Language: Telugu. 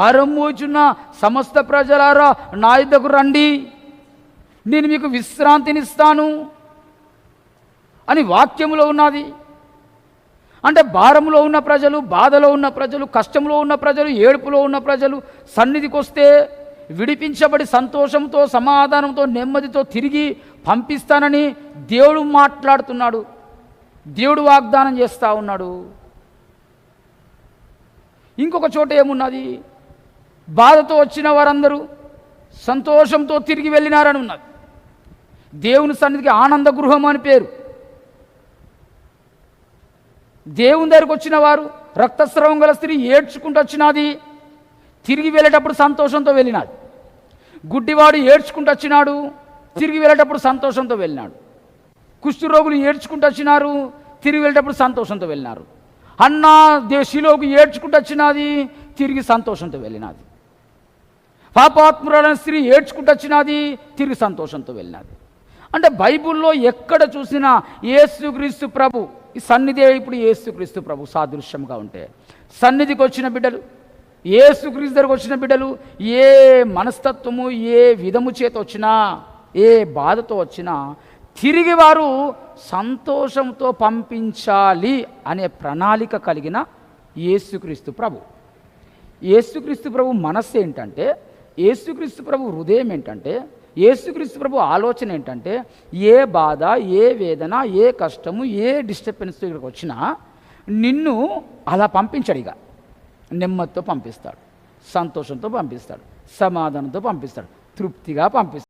భారం మోచున్న సమస్త ప్రజలారా నా యొద్దకు రండి, నేను మీకు విశ్రాంతినిస్తాను అని వాక్యములో ఉన్నది. అంటే భారంలో ఉన్న ప్రజలు, బాధలో ఉన్న ప్రజలు, కష్టంలో ఉన్న ప్రజలు, ఏడుపులో ఉన్న ప్రజలు సన్నిధికి వస్తే విడిపించబడి సంతోషంతో, సమాధానంతో, నెమ్మదితో తిరిగి పంపిస్తానని దేవుడు మాట్లాడుతున్నాడు. దేవుడు వాగ్దానం చేస్తూ ఉన్నాడు. ఇంకొక చోట ఏమున్నది? బాధతో వచ్చిన వారందరూ సంతోషంతో తిరిగి వెళ్ళినారని ఉన్నది. దేవుని సన్నిధికి ఆనంద గృహం అని పేరు. దేవుని దగ్గరికి వచ్చిన వారు, రక్తస్రావం గల స్త్రీ ఏడ్చుకుంటూ వచ్చినది, తిరిగి వెళ్ళేటప్పుడు సంతోషంతో వెళ్ళినాడు. గుడ్డివాడు ఏడ్చుకుంటూ వచ్చినాడు, తిరిగి వెళ్ళేటప్పుడు సంతోషంతో వెళ్ళినాడు. కుష్ఠరోగులు ఏడ్చుకుంటూ వచ్చినారు, తిరిగి వెళ్ళేటప్పుడు సంతోషంతో వెళ్ళినారు. అన్నా శిలోకు ఏడ్చుకుంటూ వచ్చినది, తిరిగి సంతోషంతో వెళ్ళినది. పాపాత్మురాలైన స్త్రీ ఏడ్చుకుంటూ వచ్చినది, తిరిగి సంతోషంతో వెళ్ళినది. అంటే బైబిల్లో ఎక్కడ చూసినా యేసుక్రీస్తు ప్రభు, ఈ సన్నిధి ఇప్పుడు యేసుక్రీస్తు ప్రభు సాదృశ్యంగా ఉంటే, సన్నిధికి వచ్చిన బిడ్డలు, యేసుక్రీస్తు దగ్గరకు వచ్చిన బిడ్డలు ఏ మనస్తత్వము, ఏ విధము చేత వచ్చినా, ఏ బాధతో వచ్చినా తిరిగి వారు సంతోషంతో పంపించాలి అనే ప్రణాళిక కలిగిన యేసుక్రీస్తు ప్రభు. యేసుక్రీస్తు ప్రభు మనస్సు ఏంటంటే, యేసుక్రీస్తు ప్రభు హృదయం ఏంటంటే, యేసుక్రీస్తు ప్రభు ఆలోచన ఏంటంటే, ఏ బాధ, ఏ వేదన, ఏ కష్టము, ఏ డిస్టర్బెన్స్ ఇక్కడికి వచ్చినా నిన్ను అలా పంపించాడు. ఇక నెమ్మదితో పంపిస్తాడు, సంతోషంతో పంపిస్తాడు, సమాధానంతో పంపిస్తాడు, తృప్తిగా పంపిస్తాడు.